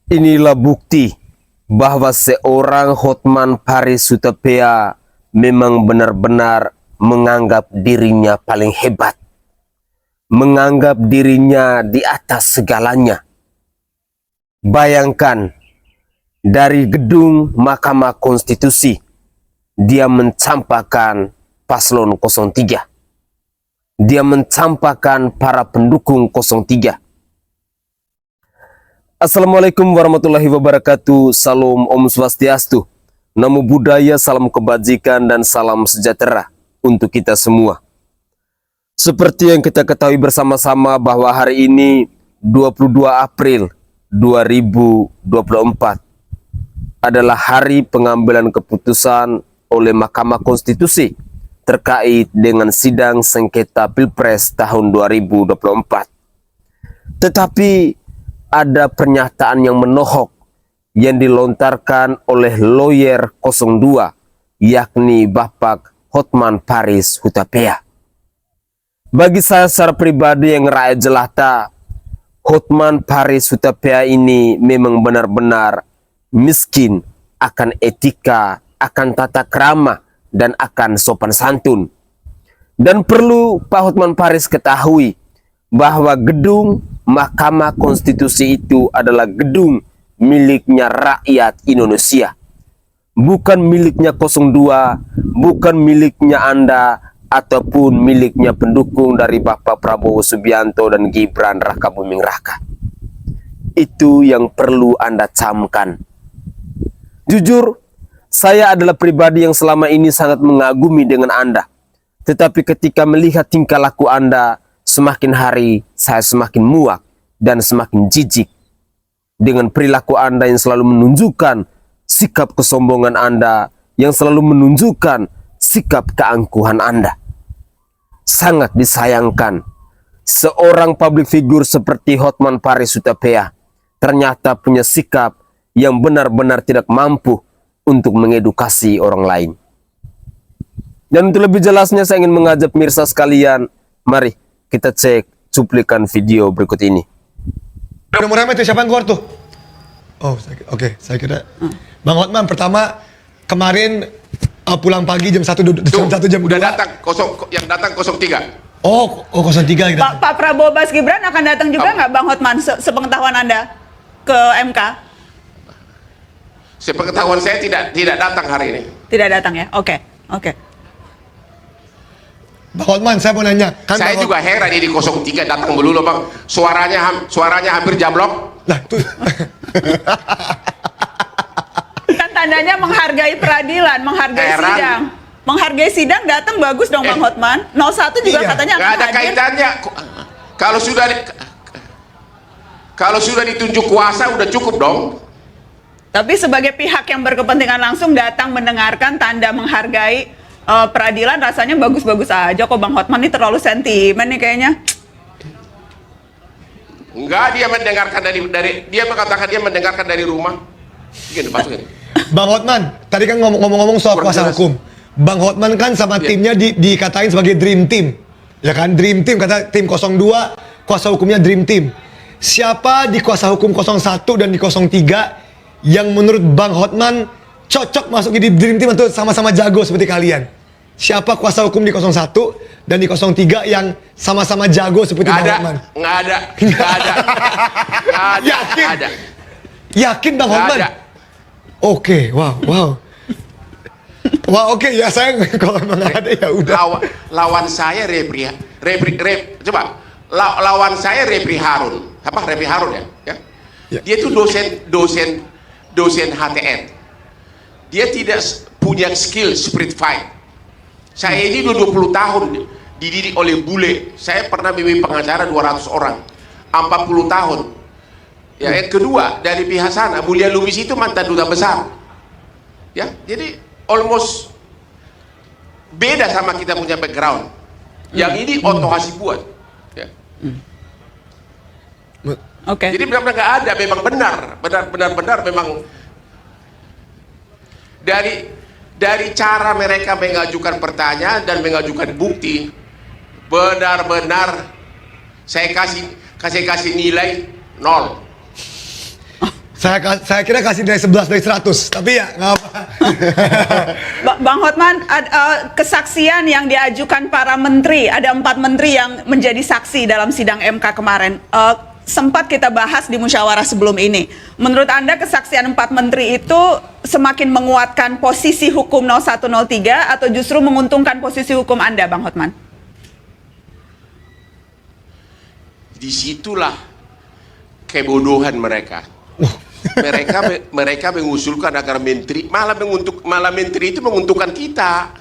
Inilah bukti bahwa seorang Hotman Paris Hutapea memang benar-benar menganggap dirinya paling hebat, menganggap dirinya di atas segalanya. Bayangkan, dari gedung Mahkamah Konstitusi, dia mencampakkan paslon 03. Dia mencampakkan para pendukung 03. Assalamualaikum warahmatullahi wabarakatuh. Salam Om Swastiastu. Namo Buddhaya, salam kebajikan dan salam sejahtera untuk kita semua. Seperti yang kita ketahui bersama-sama bahwa hari ini 22 April 2024 adalah hari pengambilan keputusan oleh Mahkamah Konstitusi terkait dengan sidang sengketa Pilpres tahun 2024. Tetapi ada pernyataan yang menohok yang dilontarkan oleh lawyer 02, yakni Bapak Hotman Paris Hutapea. Bagi saya secara pribadi yang rakyat jelata, Hotman Paris Hutapea ini memang benar-benar miskin akan etika, akan tata krama, dan akan sopan santun. Dan perlu Pak Hotman Paris ketahui bahwa gedung Mahkamah Konstitusi itu adalah gedung miliknya rakyat Indonesia. Bukan miliknya 02, bukan miliknya Anda, ataupun miliknya pendukung dari Bapak Prabowo Subianto dan Gibran Raka Buming Raka. Itu yang perlu Anda camkan. Jujur, saya adalah pribadi yang selama ini sangat mengagumi dengan Anda. Tetapi ketika melihat tingkah laku Anda, semakin hari saya semakin muak dan semakin jijik dengan perilaku Anda yang selalu menunjukkan sikap kesombongan Anda, yang selalu menunjukkan sikap keangkuhan Anda. Sangat disayangkan, seorang public figure seperti Hotman Paris Hutapea ternyata punya sikap yang benar-benar tidak mampu untuk mengedukasi orang lain. Dan untuk lebih jelasnya saya ingin mengajak pemirsa sekalian, mari kita cek cuplikan video berikut ini. Udah ramai tuh, siapa yang keluar tuh? Oh, oke, saya kira Bang Hotman pertama kemarin pulang pagi jam 1 jam udah 2. datang yang datang 03. Oh 03 gitu. Pak Prabowo Mas Gibran akan datang juga nggak Bang Hotman sepengetahuan Anda ke MK? Sepengetahuan saya tidak datang hari ini. Tidak datang ya? Oke. Bang Hotman, saya mau nanya. Saya juga heran ini 03 datang melulu Bang. Suaranya hampir jablok. Lah, tuh. Kan tandanya menghargai peradilan, menghargai sidang. Menghargai sidang datang bagus dong Bang Hotman. 01 juga iya, katanya akan nggak ada hadir. kaitannya. Kalau sudah ditunjuk kuasa udah cukup dong. Tapi sebagai pihak yang berkepentingan langsung datang mendengarkan tanda menghargai peradilan, rasanya bagus-bagus aja kok Bang Hotman. Ini terlalu sentimen nih kayaknya. Enggak, dia mendengarkan dia mengatakan dia mendengarkan dari rumah. Gini, masukin. Bang Hotman, tadi kan ngomong-ngomong soal kuasa hukum. Bang Hotman kan sama timnya dikatain sebagai dream team. Ya kan, dream team, kata tim 02, kuasa hukumnya dream team. Siapa di kuasa hukum 01 dan di 03 yang menurut Bang Hotman cocok masuk di dream team atau sama-sama jago seperti kalian? Siapa kuasa hukum di 01 dan di 03 yang sama-sama jago seperti Bang Hotman? Nggak ada. Yakin? Ada. Yakin Bang Hotman? Oke, wow. Wah, oke ya, saya kalau memang ada ya udah. Lawan saya lawan saya Repri Harun. Apa Repri Harun ya? Ya. Dia itu dosen HTN. Dia tidak punya skill spirit fight. Saya ini 20 tahun dididik oleh bule. Saya pernah bimbing pengacara 200 orang. 40 tahun. Ya, yang kedua dari pihak sana, Mulia Lubis itu mantan duta besar. Ya, jadi almost beda sama kita punya background. Yang ini Otto Hasibuan. Ya. Oke. Jadi benar-benar nggak ada, memang benar memang dari cara mereka mengajukan pertanyaan dan mengajukan bukti, benar-benar saya kasih nilai 0. Saya kira kasih nilai 11 dari 100, tapi ya nggak apa. Bang Hotman, kesaksian yang diajukan para menteri, ada 4 menteri yang menjadi saksi dalam sidang MK kemarin. Sempat kita bahas di musyawarah sebelum ini. Menurut Anda kesaksian 4 menteri itu semakin menguatkan posisi hukum 0103 atau justru menguntungkan posisi hukum Anda, Bang Hotman? Disitulah kebodohan mereka. Mereka mengusulkan agar menteri malah menteri itu menguntungkan kita.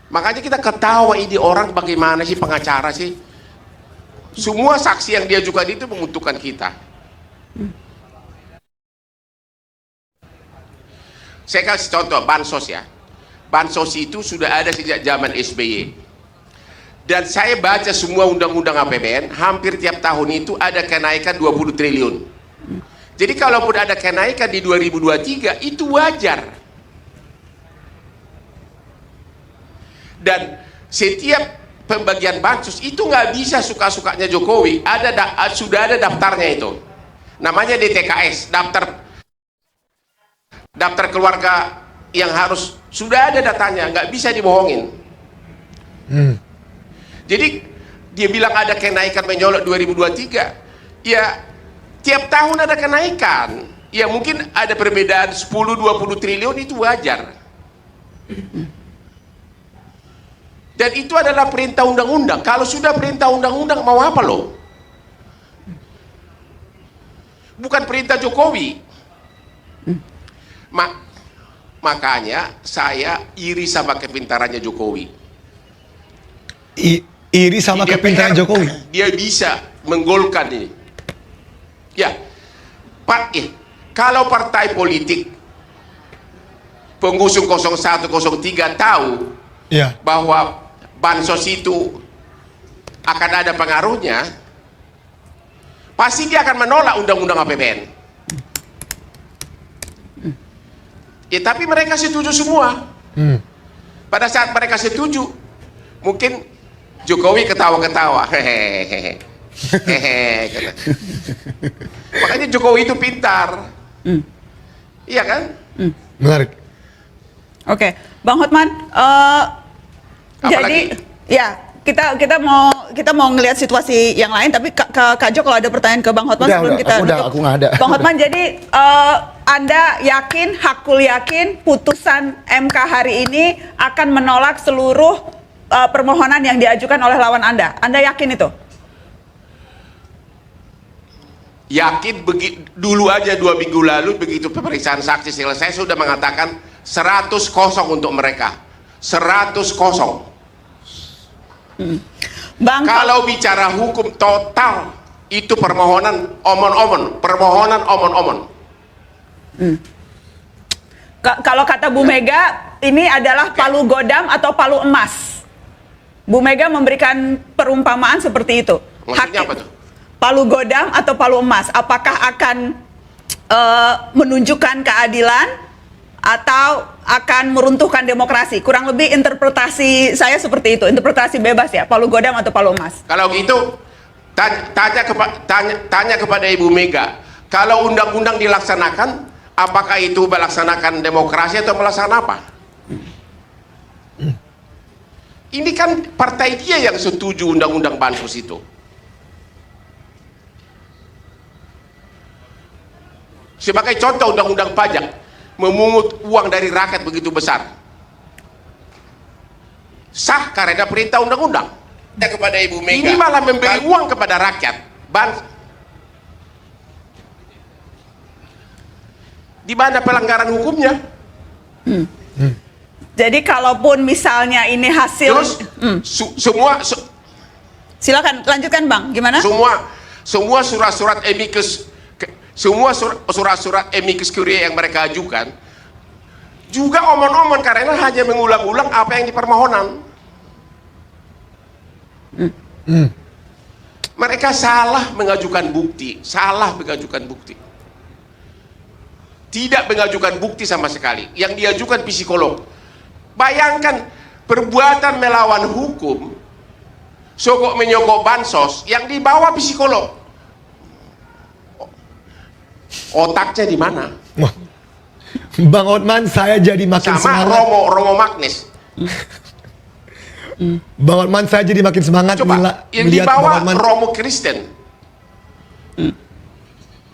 Makanya kita ketawa, ini orang bagaimana sih pengacara sih? Semua saksi yang diajukan itu menguntungkan kita. Saya kasih contoh bansos ya. Bansos itu sudah ada sejak zaman SBY. Dan saya baca semua undang-undang APBN, hampir tiap tahun itu ada kenaikan 20 triliun. Jadi kalaupun ada kenaikan di 2023, itu wajar. Dan setiap pembagian bansos itu nggak bisa suka-sukanya Jokowi. Sudah ada daftarnya itu. Namanya DTKS, daftar keluarga yang harus, sudah ada datanya, nggak bisa dibohongin. Jadi dia bilang ada kenaikan mencolok 2023, ya tiap tahun ada kenaikan, ya mungkin ada perbedaan 10-20 triliun, itu wajar. Dan itu adalah perintah undang-undang. Kalau sudah perintah undang-undang, mau apa loh? Bukan perintah Jokowi. Makanya saya iri sama kepintarannya Jokowi. Iri sama kepintaran Jokowi. Dia bisa menggolkan ini. Ya, kalau partai politik pengusung 01, 03 tahu Ya. bahwa bansos itu akan ada pengaruhnya, pasti dia akan menolak undang-undang APBN. Ya, tapi mereka setuju semua. Pada saat mereka setuju, mungkin Jokowi ketawa-ketawa, hehehe. Makanya Jokowi itu pintar, iya kan? Menarik. Oke, Bang Hotman, jadi ya kita mau ngelihat situasi yang lain, tapi Kak Jo kalau ada pertanyaan ke Bang Hotman sebelum kita aku nggak ada. Bang Hotman, jadi Anda yakin, Hakul yakin putusan MK hari ini akan menolak seluruh permohonan yang diajukan oleh lawan Anda? Anda yakin itu? Yakin, dulu aja 2 minggu lalu begitu pemeriksaan saksi selesai sudah mengatakan 100-0 untuk mereka. 100-0. Bang, Kalau bicara hukum total, itu permohonan omon-omon, permohonan omon-omon. Kalau kata Bu Mega, ini adalah palu godam atau palu emas. Bu Mega memberikan perumpamaan seperti itu. Maksudnya apa tuh? Palu godam atau palu emas, apakah akan menunjukkan keadilan atau akan meruntuhkan demokrasi? Kurang lebih interpretasi saya seperti itu, interpretasi bebas ya, palu godam atau palu emas. Kalau gitu, tanya kepada Ibu Mega, kalau undang-undang dilaksanakan, apakah itu melaksanakan demokrasi atau melaksanakan apa? Ini kan partai dia yang setuju undang-undang bansos itu. Sebagai contoh, undang-undang pajak memungut uang dari rakyat begitu besar, sah karena perintah undang-undang. Kepada Ibu Mega, ini malah memberi uang kepada rakyat. Di mana pelanggaran hukumnya? Jadi kalaupun misalnya ini hasil, Terus silakan lanjutkan Bang, gimana? Semua surat-surat amicus curiae yang mereka ajukan juga omon-omon karena hanya mengulang-ulang apa yang di permohonan. Mereka salah mengajukan bukti, tidak mengajukan bukti sama sekali. Yang diajukan psikolog. Bayangkan perbuatan melawan hukum, sogok menyogok bansos yang dibawa psikolog. Otaknya di mana? Wah. Bang Hotman, saya jadi makin Sama semangat. Romo Magnes. Bang Hotman, saya jadi makin semangat Coba yang melihat Bang dibawa Hotman. Romo Kristen.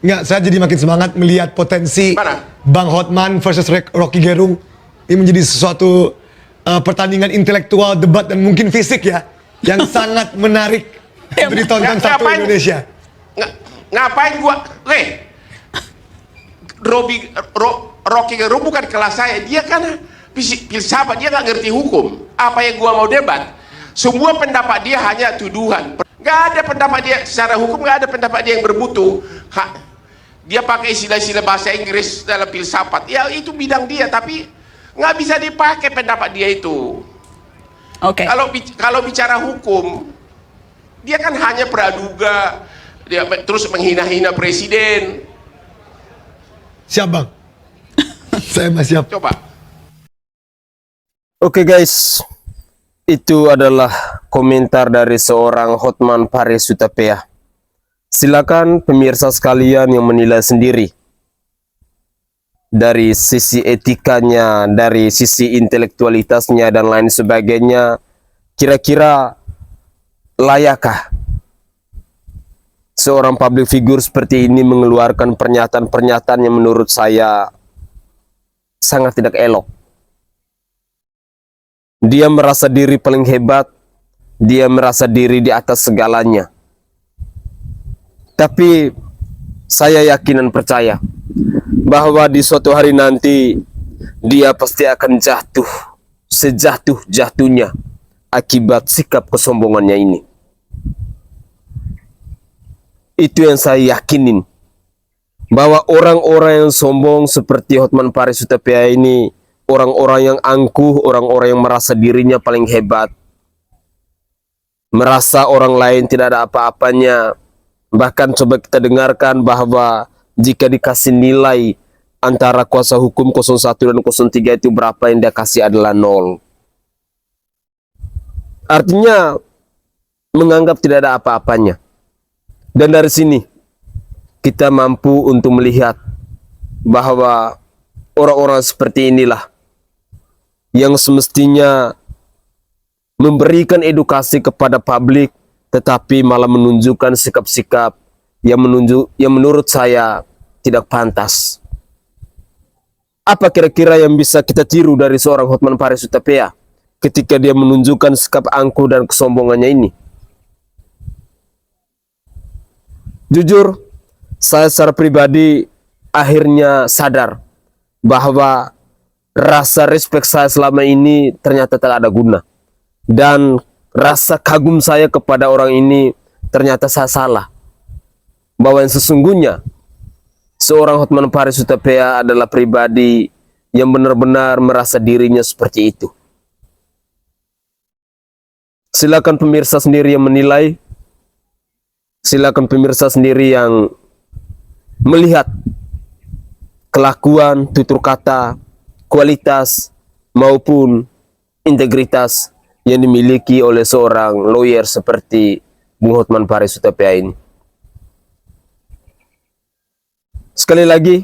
Nggak, saya jadi makin semangat melihat potensi Mana? Bang Hotman versus Rocky Gerung. Ini menjadi sesuatu pertandingan intelektual, debat, dan mungkin fisik ya. Yang sangat menarik untuk ditonton satu Ngapain? Indonesia. Ngapain gua? Rocky Gerung bukan kelas saya. Dia kan filsafat, dia nggak ngerti hukum. Apa yang gua mau debat? Semua pendapat dia hanya tuduhan. Nggak ada pendapat dia secara hukum, nggak ada pendapat dia yang bermutu. Dia pakai istilah-istilah bahasa Inggris dalam filsafat. Ya itu bidang dia, tapi nggak bisa dipakai pendapat dia itu. Oke. Kalau bicara hukum, dia kan hanya praduga, dia terus menghina-hina presiden. Siap Bang. Saya masih siap. Coba. Oke guys, itu adalah komentar dari seorang Hotman Paris Hutapea. Silakan pemirsa sekalian yang menilai sendiri. Dari sisi etikanya, dari sisi intelektualitasnya dan lain sebagainya, kira-kira layakkah seorang public figure seperti ini mengeluarkan pernyataan-pernyataan yang menurut saya sangat tidak elok. Dia merasa diri paling hebat, dia merasa diri di atas segalanya. Tapi saya yakin dan percaya bahwa di suatu hari nanti dia pasti akan jatuh sejatuh-jatuhnya akibat sikap kesombongannya ini. Itu yang saya yakinin, bahwa orang-orang yang sombong seperti Hotman Paris Hutapea ini, orang-orang yang angkuh, orang-orang yang merasa dirinya paling hebat, merasa orang lain tidak ada apa-apanya. Bahkan coba kita dengarkan bahwa jika dikasih nilai antara kuasa hukum 01 dan 03 itu berapa, yang dia kasih adalah 0. Artinya menganggap tidak ada apa-apanya. Dan dari sini kita mampu untuk melihat bahwa orang-orang seperti inilah yang semestinya memberikan edukasi kepada publik, tetapi malah menunjukkan sikap-sikap yang menurut saya tidak pantas. Apa kira-kira yang bisa kita tiru dari seorang Hotman Paris Hutapea ketika dia menunjukkan sikap angkuh dan kesombongannya ini? Jujur, saya secara pribadi akhirnya sadar bahwa rasa respect saya selama ini ternyata tak ada guna. Dan rasa kagum saya kepada orang ini ternyata saya salah. Bahwa yang sesungguhnya seorang Hotman Paris Hutapea adalah pribadi yang benar-benar merasa dirinya seperti itu. Silakan pemirsa sendiri yang menilai. Silakan pemirsa sendiri yang melihat kelakuan, tutur kata, kualitas maupun integritas yang dimiliki oleh seorang lawyer seperti Bung Hotman Paris Hutapea ini. Sekali lagi,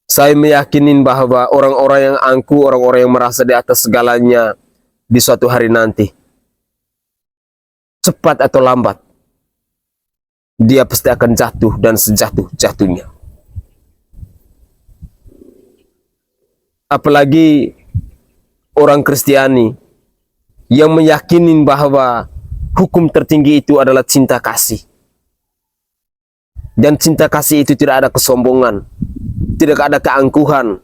saya meyakinin bahwa orang-orang yang angkuh, orang-orang yang merasa di atas segalanya di suatu hari nanti, cepat atau lambat, dia pasti akan jatuh dan sejatuh-jatuhnya. Apalagi orang Kristiani yang meyakinin bahwa hukum tertinggi itu adalah cinta kasih. Dan cinta kasih itu tidak ada kesombongan, tidak ada keangkuhan,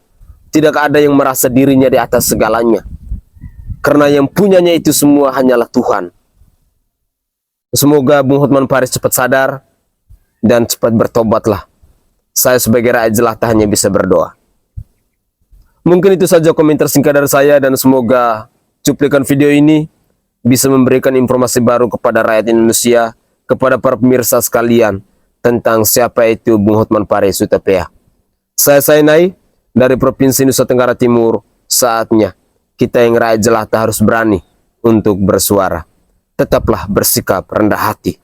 tidak ada yang merasa dirinya di atas segalanya. Karena yang punyanya itu semua hanyalah Tuhan. Semoga Bung Hotman Paris cepat sadar dan cepat bertobatlah. Saya sebagai rakyat jelata hanya bisa berdoa. Mungkin itu saja komentar singkat dari saya, dan semoga cuplikan video ini bisa memberikan informasi baru kepada rakyat Indonesia, kepada para pemirsa sekalian, tentang siapa itu Bung Hotman Paris Hutapea. Saya Sainai dari Provinsi Nusa Tenggara Timur. Saatnya kita yang rakyat jelata harus berani untuk bersuara. Tetaplah bersikap rendah hati.